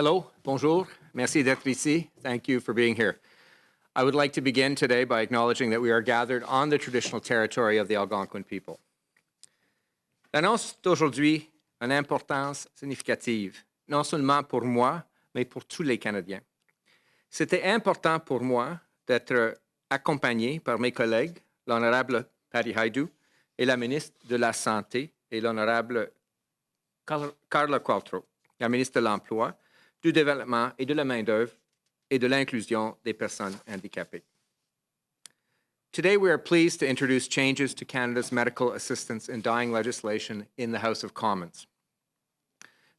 Hello, bonjour, merci d'être ici. Thank you for being here. I would like to begin today by acknowledging that we are gathered on the traditional territory of the Algonquin people. L'annonce d'aujourd'hui a une importance significative, non seulement pour moi, mais pour tous les Canadiens. C'était important pour moi d'être accompagné par mes collègues, l'honorable Patty Hajdu et la ministre de la Santé et l'honorable Carla Qualtrough, la ministre de l'Emploi, du Développement et de la main-d'œuvre et de l'inclusion des personnes handicapées. Today, we are pleased to introduce changes to Canada's medical assistance in dying legislation in the House of Commons.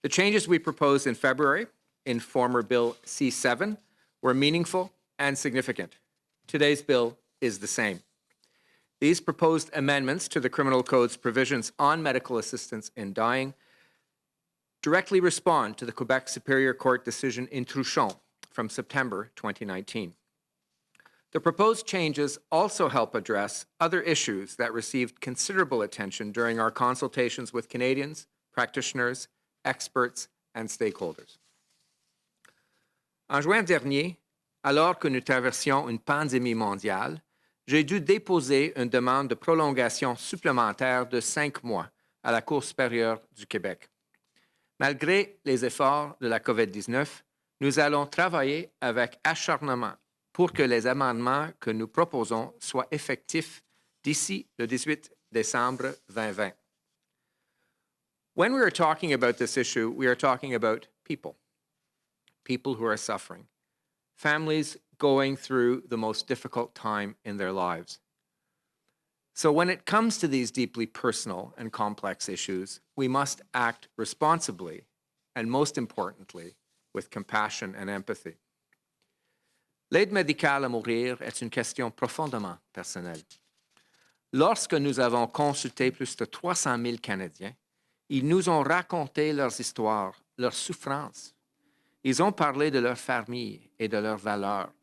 The changes we proposed in February in former Bill C7 were meaningful and significant. Today's bill is the same. These proposed amendments to the Criminal Code's provisions on medical assistance in dying directly respond to the Quebec Superior Court decision in Truchon from September 2019. The proposed changes also help address other issues that received considerable attention during our consultations with Canadians, practitioners, experts, and stakeholders. En juin dernier, alors que nous traversions une pandémie mondiale, j'ai dû déposer une demande de prolongation supplémentaire de 5 mois à la Cour supérieure du Québec. Malgré les efforts de la COVID-19, nous allons travailler avec acharnement pour que les amendements que nous proposons soient effectifs d'ici le 18 décembre 2020. When we are talking about this issue, we are talking about people who are suffering, families going through the most difficult time in their lives. So when it comes to these deeply personal and complex issues, we must act responsibly and, most importantly, with compassion and empathy. L'aide médicale à mourir est une question profondément personnelle. Lorsque nous avons consulté plus de 300 000 Canadiens, ils nous ont raconté leurs histoires, leurs souffrances. Ils ont parlé de leur famille et de leurs valeurs.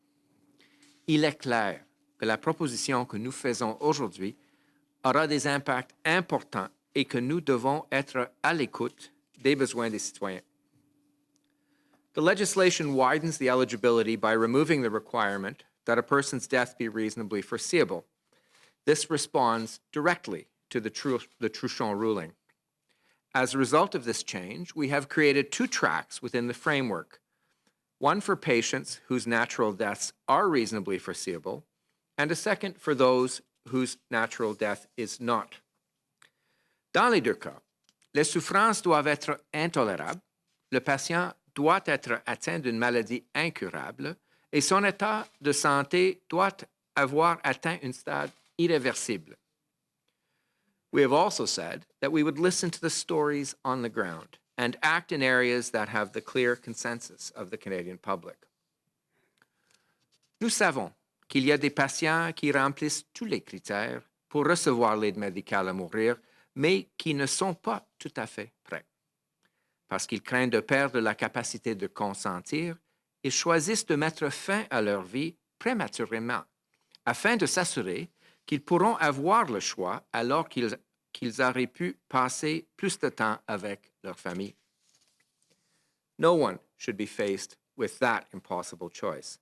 Il est clair que la proposition que nous faisons aujourd'hui aura des impacts importants et que nous devons être à l'écoute des besoins des citoyens. The legislation widens the eligibility by removing the requirement that a person's death be reasonably foreseeable. This responds directly to the Truchon ruling. As a result of this change, we have created 2 tracks within the framework, one for patients whose natural deaths are reasonably foreseeable, and a second for those whose natural death is not. Dans les 2 cas, les souffrances doivent être intolérables, le patient doit être atteint d'une maladie incurable et son état de santé doit avoir atteint un stade irréversible. We have also said that we would listen to the stories on the ground and act in areas that have the clear consensus of the Canadian public. Nous savons qu'il y a des patients qui remplissent tous les critères pour recevoir l'aide médicale à mourir, mais qui ne sont pas tout à fait prêts. Parce qu'ils craignent de perdre la capacité de consentir, ils choisissent de mettre fin à leur vie prématurément, afin de s'assurer qu'ils pourront avoir le choix alors qu'ils auraient pu passer plus de temps avec leur famille. No one should be faced with that impossible choice.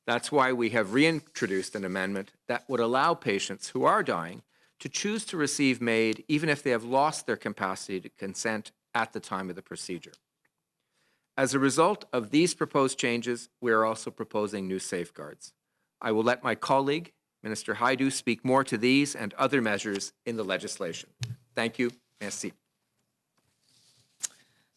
That's why we have reintroduced an amendment that would allow patients who are dying to choose to receive MAID even if they have lost their capacity to consent at the time of the procedure. As a result of these proposed changes, we are also proposing new safeguards. I will let my colleague, Minister Hajdu, speak more to these and other measures in the legislation. Thank you. Merci.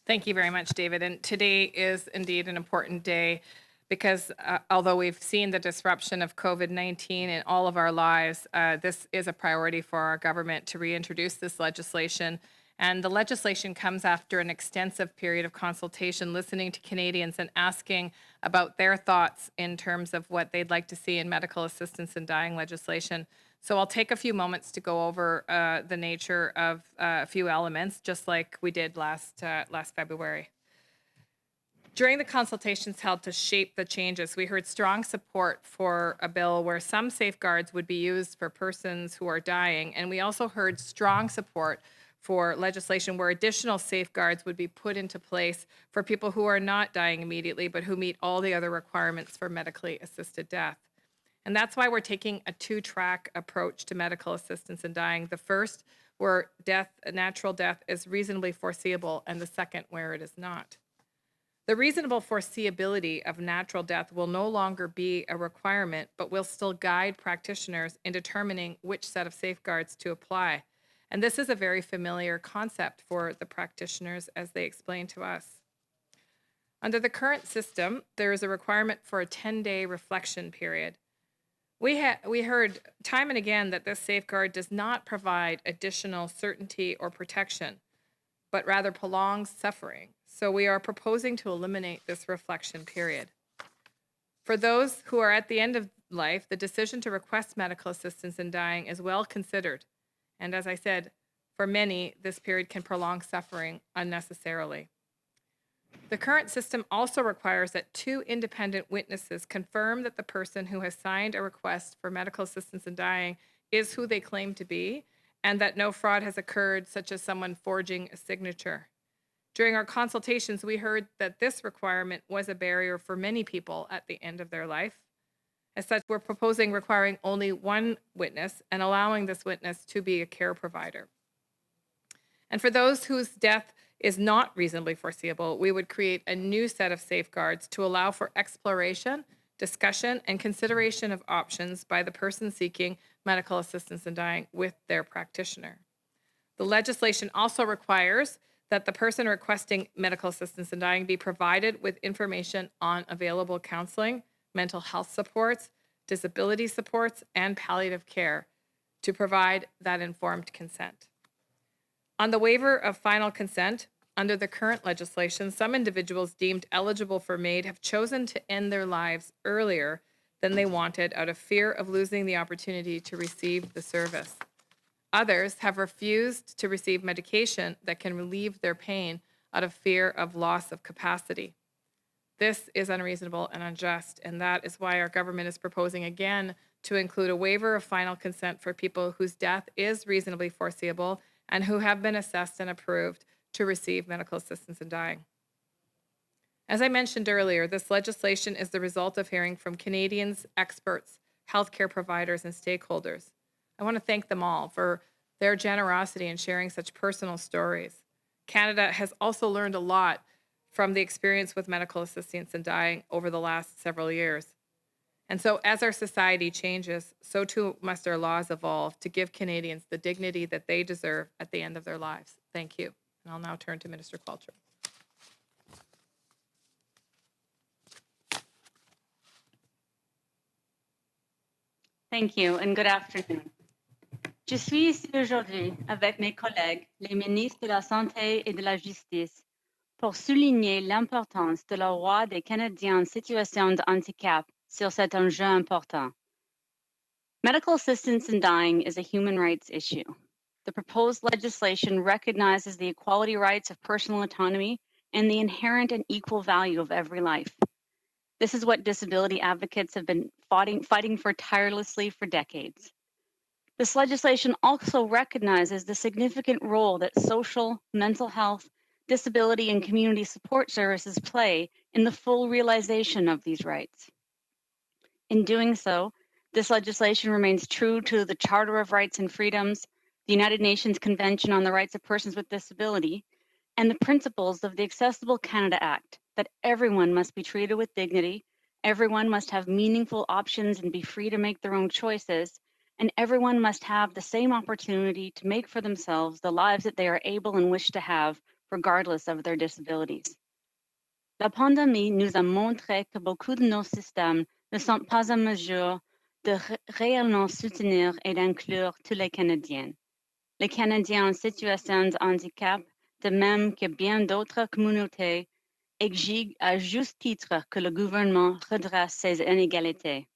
Thank you very much, David. And today is indeed an important day because although we've seen the disruption of COVID-19 in all of our lives, this is a priority for our government to reintroduce this legislation. And the legislation comes after an extensive period of consultation, listening to Canadians and asking about their thoughts in terms of what they'd like to see in medical assistance in dying legislation. So I'll take a few moments to go over the nature of a few elements, just like we did last February. During the consultations held to shape the changes, we heard strong support for a bill where some safeguards would be used for persons who are dying, and we also heard strong support for legislation where additional safeguards would be put into place for people who are not dying immediately, but who meet all the other requirements for medically assisted death. And that's why we're taking a two-track approach to medical assistance in dying. The first, where natural death is reasonably foreseeable, and the second, where it is not. The reasonable foreseeability of natural death will no longer be a requirement, but will still guide practitioners in determining which set of safeguards to apply. And this is a very familiar concept for the practitioners as they explain to us. Under the current system, there is a requirement for a 10-day reflection period. We heard time and again that this safeguard does not provide additional certainty or protection, but rather prolongs suffering. So we are proposing to eliminate this reflection period. For those who are at the end of life, the decision to request medical assistance in dying is well considered. And as I said, for many, this period can prolong suffering unnecessarily. The current system also requires that two independent witnesses confirm that the person who has signed a request for medical assistance in dying is who they claim to be, and that no fraud has occurred, such as someone forging a signature. During our consultations, we heard that this requirement was a barrier for many people at the end of their life. As such, we're proposing requiring only one witness and allowing this witness to be a care provider. And for those whose death is not reasonably foreseeable, we would create a new set of safeguards to allow for exploration, discussion, and consideration of options by the person seeking medical assistance in dying with their practitioner. The legislation also requires that the person requesting medical assistance in dying be provided with information on available counseling, mental health supports, disability supports, and palliative care to provide that informed consent. On the waiver of final consent, under the current legislation, some individuals deemed eligible for MAID have chosen to end their lives earlier than they wanted out of fear of losing the opportunity to receive the service. Others have refused to receive medication that can relieve their pain out of fear of loss of capacity. This is unreasonable and unjust, and that is why our government is proposing again to include a waiver of final consent for people whose death is reasonably foreseeable and who have been assessed and approved to receive medical assistance in dying. As I mentioned earlier, this legislation is the result of hearing from Canadians, experts, healthcare providers, and stakeholders. I want to thank them all for their generosity in sharing such personal stories. Canada has also learned a lot from the experience with medical assistance in dying over the last several years. And so as our society changes, so too must our laws evolve to give Canadians the dignity that they deserve at the end of their lives. Thank you. And I'll now turn to Minister Qualtrough. Thank you and good afternoon. Je suis ici aujourd'hui avec mes collègues, les ministres de la Santé et de la Justice, pour souligner l'importance de la voix des Canadiens en situation de handicap sur cet enjeu important. Medical assistance in dying is a human rights issue. The proposed legislation recognizes the equality rights of personal autonomy and the inherent and equal value of every life. This is what disability advocates have been fighting for tirelessly for decades. This legislation also recognizes the significant role that social, mental health, disability, and community support services play in the full realization of these rights. In doing so, this legislation remains true to the Charter of Rights and Freedoms, the United Nations Convention on the Rights of Persons with Disability, and the principles of the Accessible Canada Act, that everyone must be treated with dignity, everyone must have meaningful options and be free to make their own choices, and everyone must have the same opportunity to make for themselves the lives that they are able and wish to have, regardless of their disabilities. La pandémie nous a montré que beaucoup de nos systèmes ne sont pas en mesure de réellement soutenir et d'inclure tous les Canadiens. Les Canadiens en situation de handicap, de même que bien d'autres communautés, exigent à juste titre que le gouvernement redresse ces inégalités.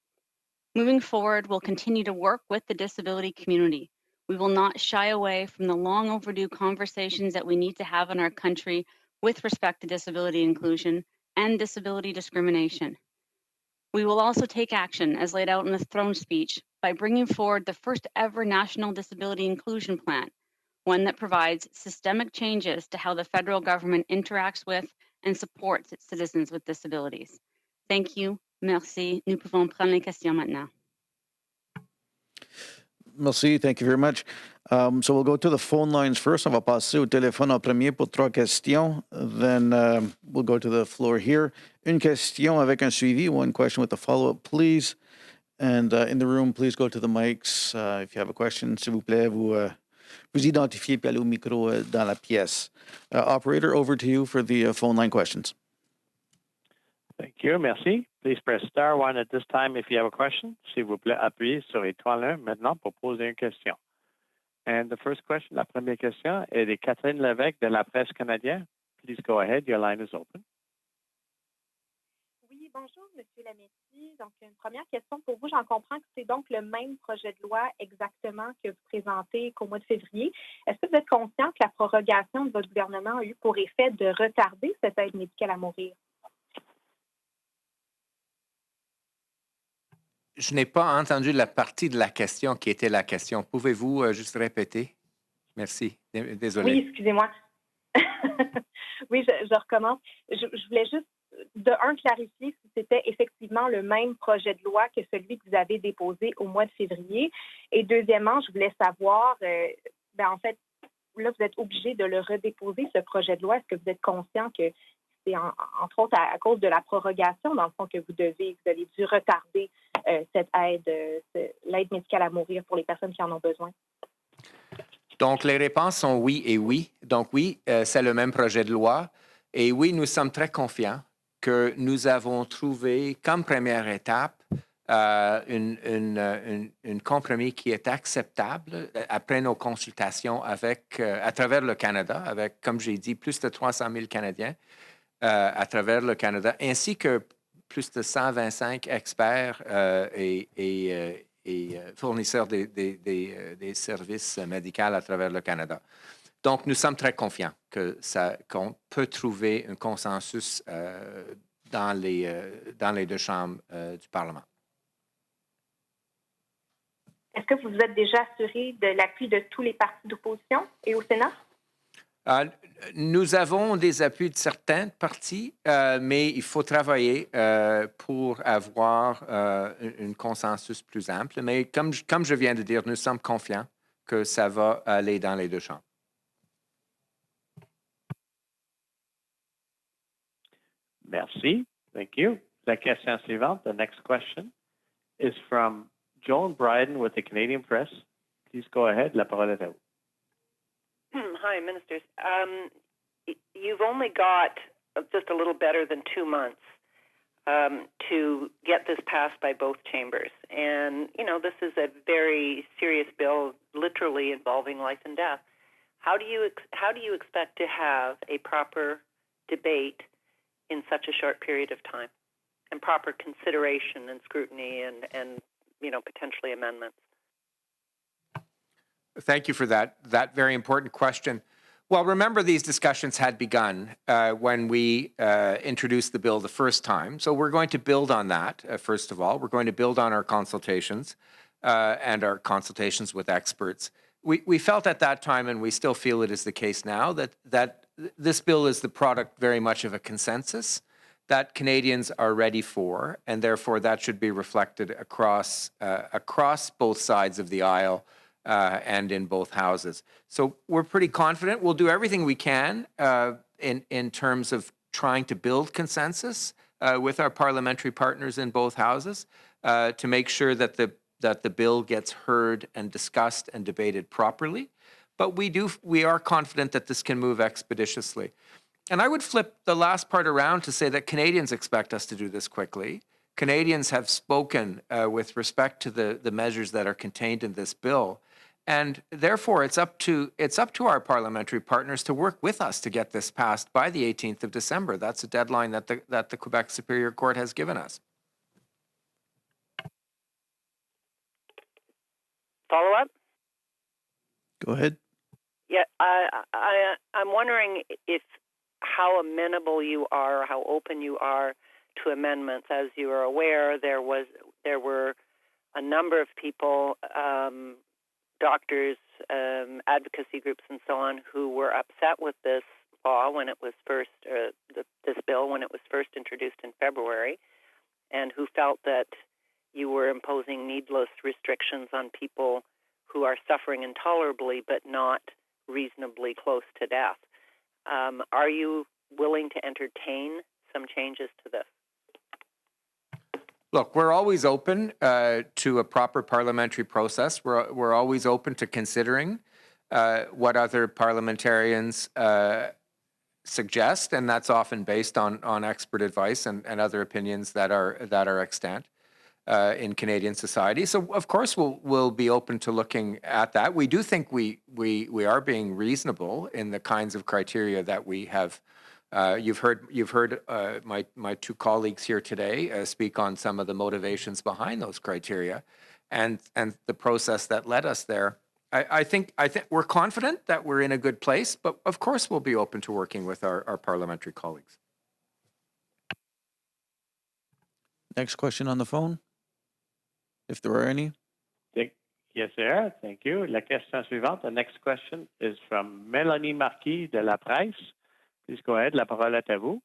Moving forward, we'll continue to work with the disability community. We will not shy away from the long overdue conversations that we need to have in our country with respect to disability inclusion and disability discrimination. We will also take action, as laid out in the throne speech, by bringing forward the first ever National Disability Inclusion Plan, one that provides systemic changes to how the federal government interacts with and supports its citizens with disabilities. Thank you. Merci. Nous pouvons prendre les questions maintenant. Merci. Thank you very much. So we'll go to the phone lines first. On va passer au téléphone en premier pour 3 questions. Then we'll go to the floor here. Une question avec un suivi, one question with a follow-up, please. And in the room, please go to the mics. If you have a question, s'il vous plaît, vous identifiez puis allez au micro dans la pièce. Operator, over to you for the phone line questions. Thank you. Merci. Please press star one at this time if you have a question. S'il vous plaît, appuyez sur étoile 1 maintenant pour poser une question. And the first question, la première question, est de Catherine Lévesque de la Presse canadienne. Please go ahead. Your line is open. Oui, bonjour, M. Lametti. Donc, une première question pour vous. J'en comprends que c'est donc le même projet de loi exactement que vous présentez qu'au mois de février. Est-ce que vous êtes conscient que la prorogation de votre gouvernement a eu pour effet de retarder cette aide médicale à mourir? Je n'ai pas entendu la partie de la question qui était la question. Pouvez-vous juste répéter? Merci. Désolé. Oui, excusez-moi. Oui, je recommence. Je voulais juste, de un, clarifier si c'était effectivement le même projet de loi que celui que vous avez déposé au mois de février. Et deuxièmement, je voulais savoir, en fait, là, vous êtes obligé de le redéposer, ce projet de loi. Est-ce que vous êtes conscient que c'est entre autres à cause de la prorogation, dans le fond, que vous avez dû retarder cette aide, l'aide médicale à mourir pour les personnes qui en ont besoin? Donc, les réponses sont oui et oui. Donc, oui, c'est le même projet de loi. Et oui, nous sommes très confiants que nous avons trouvé, comme première étape, un compromis qui est acceptable après nos consultations à travers le Canada, avec, comme j'ai dit, plus de 300 000 Canadiens à travers le Canada, ainsi que plus de 125 experts et fournisseurs des services médicaux à travers le Canada. Donc, nous sommes très confiants qu'on peut trouver un consensus dans les deux chambres du Parlement. Est-ce que vous vous êtes déjà assuré de l'appui de tous les partis d'opposition et au Sénat? Nous avons des appuis de certains partis, mais il faut travailler pour avoir un consensus plus ample. Mais comme je viens de dire, nous sommes confiants que ça va aller dans les deux chambres. Merci. Thank you. La question suivante, the next question, is from Joan Bryden with the Canadian Press. Please go ahead. La parole est à vous. Hi, ministers. You've only got just a little better than 2 months to get this passed by both chambers. And, you know, this is a very serious bill, literally involving life and death. How do you expect to have a proper debate in such a short period of time, and proper consideration and scrutiny and you know, potentially amendments? Thank you for that very important question. Well, remember, these discussions had begun when we introduced the bill the first time. So we're going to build on that, first of all. We're going to build on our consultations and our consultations with experts. We felt at that time, and we still feel it is the case now, that this bill is the product very much of a consensus that Canadians are ready for, and therefore that should be reflected across both sides of the aisle and in both houses. So we're pretty confident. We'll do everything we can in terms of trying to build consensus with our parliamentary partners in both houses to make sure that the bill gets heard and discussed and debated properly. But we are confident that this can move expeditiously. And I would flip the last part around to say that Canadians expect us to do this quickly. Canadians have spoken with respect to the measures that are contained in this bill. And therefore, it's up to our parliamentary partners to work with us to get this passed by the 18th of December. That's a deadline that the Quebec Superior Court has given us. Follow up? Go ahead. Yeah, I'm wondering how amenable you are, or how open you are to amendments. As you are aware, there were a number of people, doctors, advocacy groups, and so on, who were upset with this law when it was first, this bill when it was first introduced in February, and who felt that you were imposing needless restrictions on people who are suffering intolerably but not reasonably close to death. Are you willing to entertain some changes to this? Look, we're always open to a proper parliamentary process. We're always open to considering what other parliamentarians suggest, and that's often based on expert advice and other opinions that are extant in Canadian society. So, of course, we'll be open to looking at that. We do think we are being reasonable in the kinds of criteria that we have. You've heard my two colleagues here today speak on some of the motivations behind those criteria, and the process that led us there. I think we're confident that we're in a good place, but of course we'll be open to working with our parliamentary colleagues. Next question on the phone, if there are any. Yes, sir. Thank you. La question suivante, the next question is from Mélanie Marquis de La Presse. Please go ahead. La parole est à vous.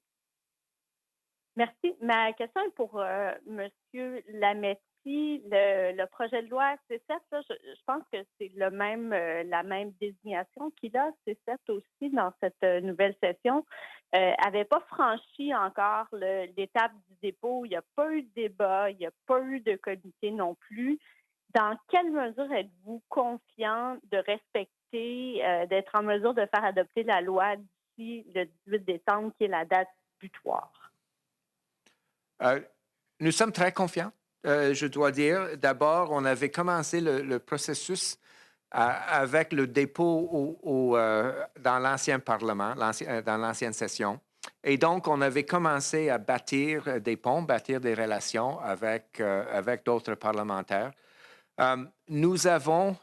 Merci. Ma question est pour Monsieur Lametti. Le projet de loi C7, là, je pense que c'est la même désignation qu'il a, C7 aussi, dans cette nouvelle session. Avait pas franchi encore l'étape du dépôt. Il n'y a pas eu de débat, il n'y a pas eu de comité non plus. Dans quelle mesure êtes-vous confiant de respecter, d'être en mesure de faire adopter la loi d'ici le 18 décembre, qui est la date butoir? Nous sommes très confiants. Je dois dire, d'abord, on avait commencé le processus avec le dépôt dans l'ancien Parlement, dans l'ancienne session. Et donc, on avait commencé à bâtir des ponts, bâtir des relations avec d'autres parlementaires. Nous avons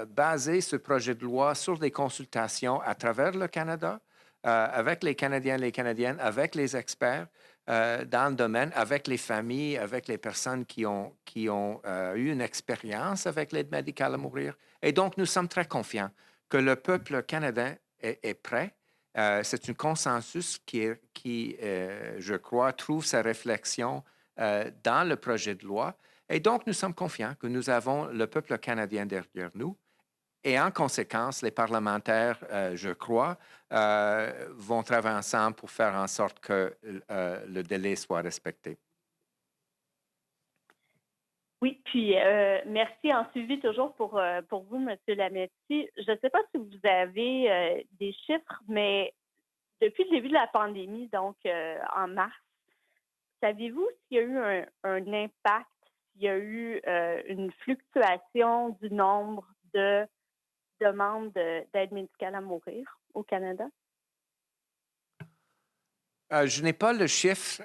basé ce projet de loi sur des consultations à travers le Canada, avec les Canadiens et les Canadiennes, avec les experts dans le domaine, avec les familles, avec les personnes qui ont eu une expérience avec l'aide médicale à mourir. Et donc, nous sommes très confiants que le peuple canadien est prêt. C'est un consensus qui, je crois, trouve sa réflexion dans le projet de loi. Et donc, nous sommes confiants que nous avons le peuple canadien derrière nous. Et en conséquence, les parlementaires, je crois, vont travailler ensemble pour faire en sorte que le délai soit respecté. Oui, puis merci en suivi toujours pour vous, M. Lametti. Je ne sais pas si vous avez des chiffres, mais depuis le début de la pandémie, donc en mars, saviez-vous s'il y a eu un impact, s'il y a eu une fluctuation du nombre de demandes d'aide médicale à mourir au Canada? Je n'ai pas le chiffre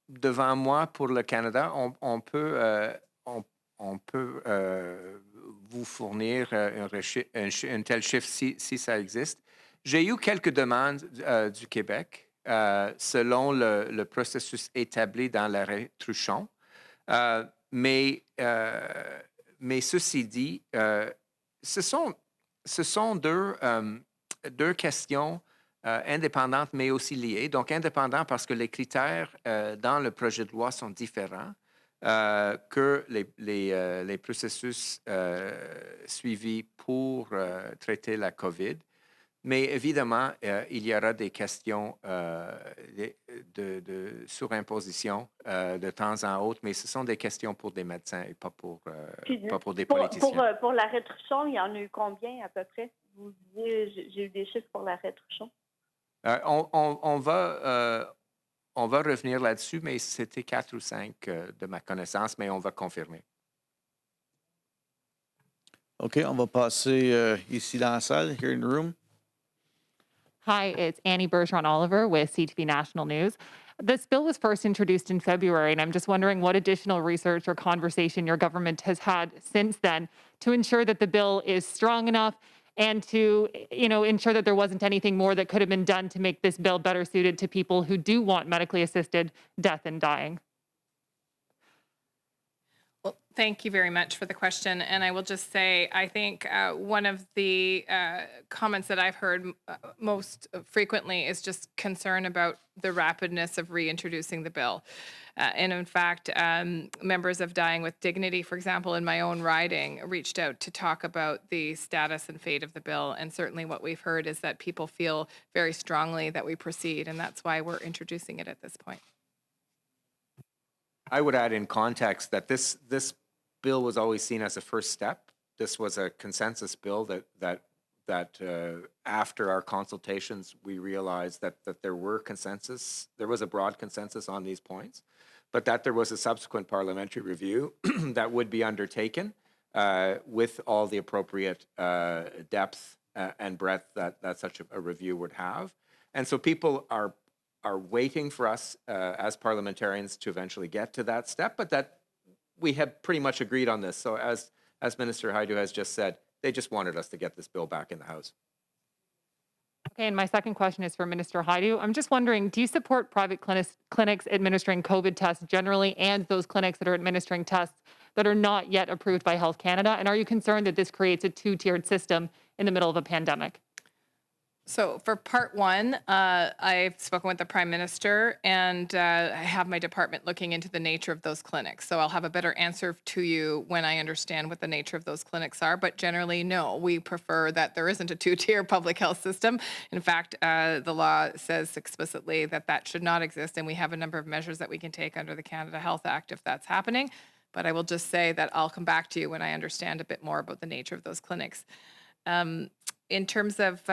devant moi pour le Canada. On peut vous fournir un tel chiffre si ça existe. J'ai eu quelques demandes du Québec selon le processus établi dans l'arrêt Truchon. Mais ceci dit, ce sont deux questions indépendantes, mais aussi liées. Donc, indépendants parce que les critères dans le projet de loi sont différents que les processus suivis pour traiter la COVID. Mais évidemment, il y aura des questions de surimposition de temps en autre, mais ce sont des questions pour des médecins et pas pour des politiciens. Pour l'arrêt Truchon, il y en a eu combien à peu près? Vous disiez, j'ai eu des chiffres pour l'arrêt Truchon. On va revenir là-dessus, mais c'était 4 ou 5 de ma connaissance, mais on va confirmer. OK, on va passer ici dans la salle, here in the room. Hi, it's Annie Bergeron-Oliver with CTV National News. This bill was first introduced in February, and I'm just wondering what additional research or conversation your government has had since then to ensure that the bill is strong enough and to, ensure that there wasn't anything more that could have been done to make this bill better suited to people who do want medically assisted death and dying. Well, Thank you very much for the question. And I will just say, I think one of the comments that I've heard most frequently is just concern about the rapidness of reintroducing the bill. And in fact, members of Dying with Dignity, for example, in my own riding, reached out to talk about the status and fate of the bill. And certainly what we've heard is that people feel very strongly that we proceed. And that's why we're introducing it at this point. I would add in context that this bill was always seen as a first step. This was a consensus bill that after our consultations, we realized that there was a broad consensus on these points, but that there was a subsequent parliamentary review that would be undertaken with all the appropriate depth and breadth that such a review would have. And so people are waiting for us as parliamentarians to eventually get to that step, but that we have pretty much agreed on this. So as Minister Hajdu has just said, they just wanted us to get this bill back in the House. Okay, and my second question is for Minister Hajdu. I'm just wondering, do you support private clinics administering COVID tests generally and those clinics that are administering tests that are not yet approved by Health Canada? And are you concerned that this creates a two-tiered system in the middle of a pandemic? So for part one, I've spoken with the Prime Minister and I have my department looking into the nature of those clinics. So I'll have a better answer to you when I understand what the nature of those clinics are. But generally, no, we prefer that there isn't a two-tier public health system. In fact, the law says explicitly that that should not exist. And we have a number of measures that we can take under the Canada Health Act if that's happening. But I will just say that I'll come back to you when I understand a bit more about the nature of those clinics. In terms of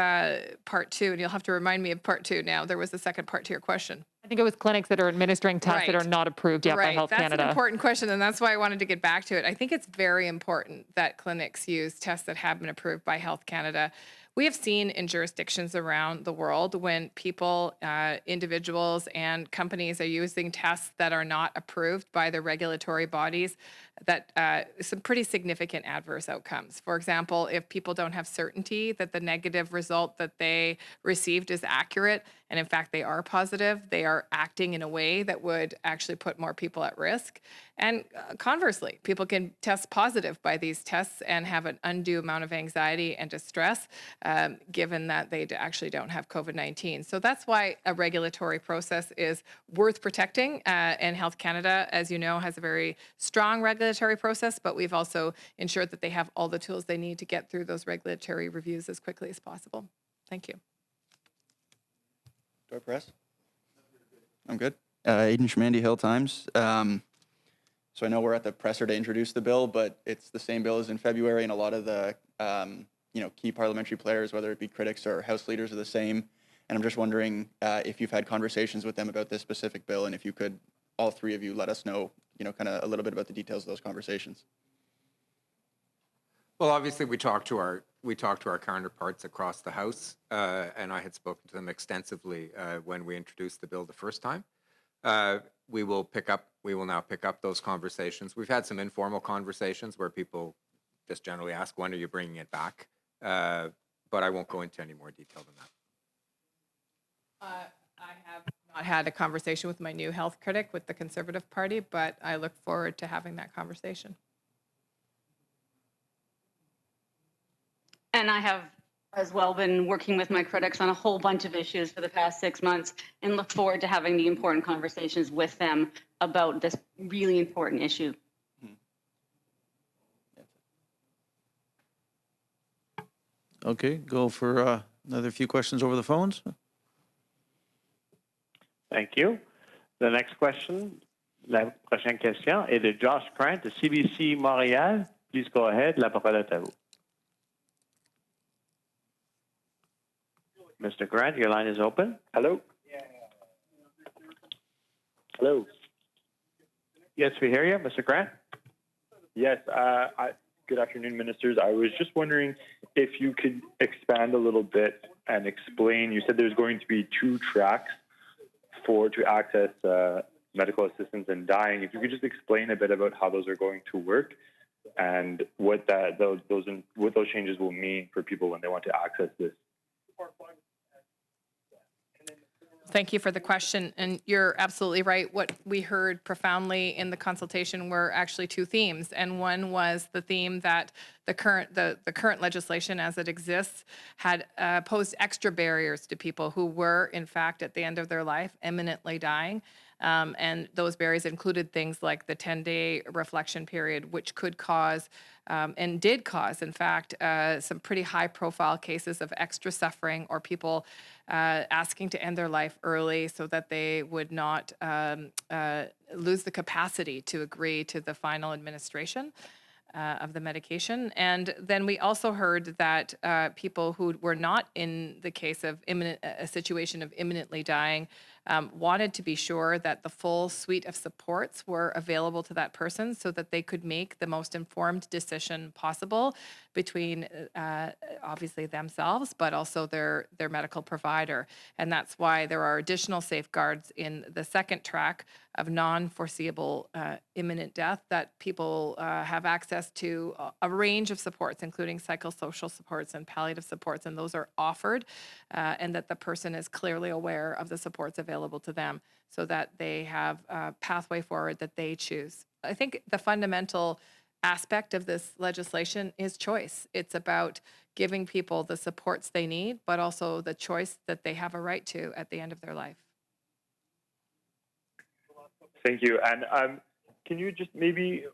part two, and you'll have to remind me of part two now, there was a second part to your question. I think it was clinics that are administering tests that are not approved yet by Health Canada. That's an important question, and that's why I wanted to get back to it. I think it's very important that clinics use tests that have been approved by Health Canada. We have seen in jurisdictions around the world when people, individuals, and companies are using tests that are not approved by the regulatory bodies, that some pretty significant adverse outcomes. For example, if people don't have certainty that the negative result that they received is accurate, and in fact they are positive, they are acting in a way that would actually put more people at risk. And conversely, people can test positive by these tests and have an undue amount of anxiety and distress, given that they actually don't have COVID-19. So that's why a regulatory process is worth protecting. And Health Canada, as you know, has a very strong regulatory process, but we've also ensured that they have all the tools they need to get through those regulatory reviews as quickly as possible. Thank you. Door press? I'm good. Aidan Shamandi, Hill Times. So I know we're at the presser to introduce the bill, but it's the same bill as in February, and a lot of the key parliamentary players, whether it be critics or House leaders, are the same. And I'm just wondering if you've had conversations with them about this specific bill, and if you could, all three of you, let us know, kind of a little bit about the details of those conversations. Well, obviously, we talked to our counterparts across the House, and I had spoken to them extensively when we introduced the bill the first time. We will now pick up those conversations. We've had some informal conversations where people just generally ask, when are you bringing it back? But I won't go into any more detail than that. I have not had a conversation with my new health critic with the Conservative Party, but I look forward to having that conversation. And I have as well been working with my critics on a whole bunch of issues for the past 6 months and look forward to having the important conversations with them about this really important issue. Okay, go for another few questions over the phones. Thank you. The next question, la prochaine question est de Josh Grant de CBC Montréal. Please go ahead. La parole est à vous. Mr. Grant, your line is open. Hello? Hello? Yes, we hear you, Mr. Grant. Yes, good afternoon, ministers. I was just wondering if you could expand a little bit and explain. You said there's going to be 2 tracks to access medical assistance in dying. If you could just explain a bit about how those are going to work and what those changes will mean for people when they want to access this. Thank you for the question, and you're absolutely right. What we heard profoundly in the consultation were actually two themes, and one was the theme that the current legislation as it exists had posed extra barriers to people who were, in fact, at the end of their life, imminently dying. And those barriers included things like the 10-day reflection period, which could cause and did cause, in fact, some pretty high-profile cases of extra suffering or people asking to end their life early so that they would not lose the capacity to agree to the final administration of the medication. And then we also heard that people who were not in the case of a situation of imminently dying wanted to be sure that the full suite of supports were available to that person so that they could make the most informed decision possible between obviously themselves, but also their medical provider. And that's why there are additional safeguards in the second track of non-foreseeable imminent death, that people have access to a range of supports, including psychosocial supports and palliative supports, and those are offered, and that the person is clearly aware of the supports available to them so that they have a pathway forward that they choose. I think the fundamental aspect of this legislation is choice. It's about giving people the supports they need, but also the choice that they have a right to at the end of their life. Thank you. And can you just maybe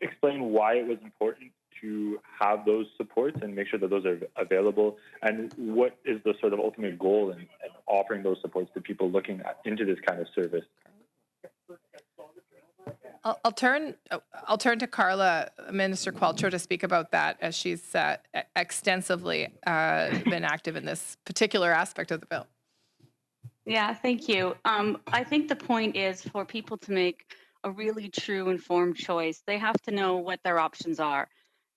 explain why it was important to have those supports and make sure that those are available? And what is the sort of ultimate goal in offering those supports to people looking into this kind of service? I'll turn to Carla, Minister Qualtrough, to speak about that, as she's extensively been active in this particular aspect of the bill. Yeah, thank you. I think the point is for people to make a really true informed choice, they have to know what their options are.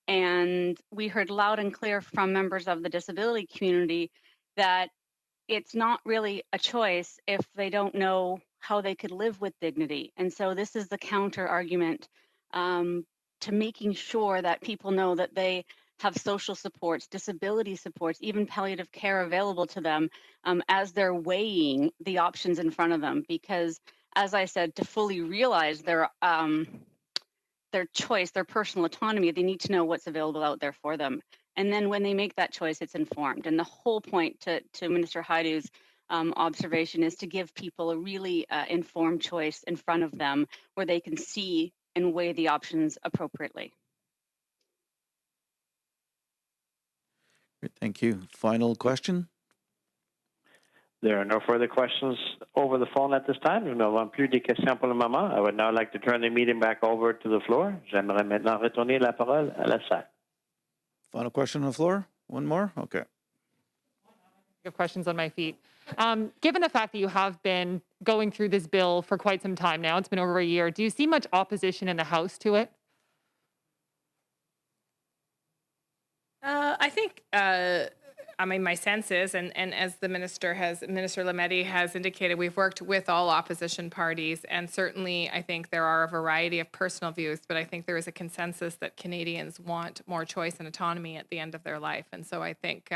And we heard loud and clear from members of the disability community that it's not really a choice if they don't know how they could live with dignity. And so this is the counter argument to making sure that people know that they have social supports, disability supports, even palliative care available to them as they're weighing the options in front of them. Because, as I said, to fully realize their choice, their personal autonomy, they need to know what's available out there for them. And then when they make that choice, it's informed. And the whole point to Minister Hajdu's observation is to give people a really informed choice in front of them where they can see and weigh the options appropriately. Great, thank you. Final question? There are no further questions over the phone at this time. Nous n'avons plus de questions pour le moment. I would now like to turn the meeting back over to the floor. J'aimerais maintenant retourner la parole à la salle. Final question on the floor? One more? Okay. I have questions on my feet. Given the fact that you have been going through this bill for quite some time now, it's been over a year, do you see much opposition in the House to it? I think, my sense is, and as Minister Lametti has indicated, we've worked with all opposition parties, and certainly I think there are a variety of personal views, but I think there is a consensus that Canadians want more choice and autonomy at the end of their life. And so I think,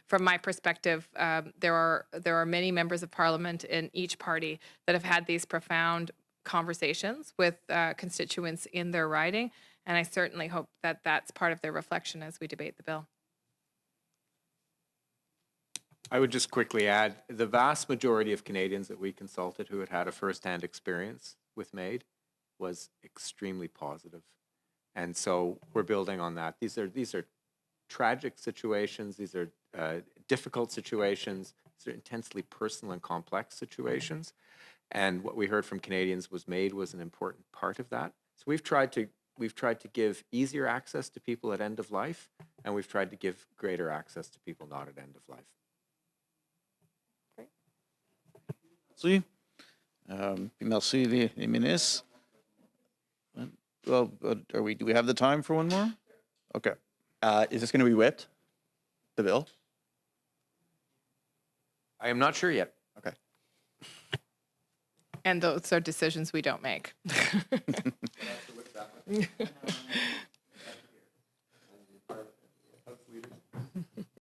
from my perspective, there are many members of Parliament in each party that have had these profound conversations with constituents in their riding, and I certainly hope that that's part of their reflection as we debate the bill. I would just quickly add, the vast majority of Canadians that we consulted who had had a firsthand experience with MAID was extremely positive. And so we're building on that. These are tragic situations. These are difficult situations. These are intensely personal and complex situations. And what we heard from Canadians was MAID was an important part of that. So we've tried to give easier access to people at end of life, and we've tried to give greater access to people not at end of life. Merci. Merci les ministres. Well, do we have the time for one more? Okay. Is this going to be whipped, the bill? I am not sure yet. Okay. And those are decisions we don't make.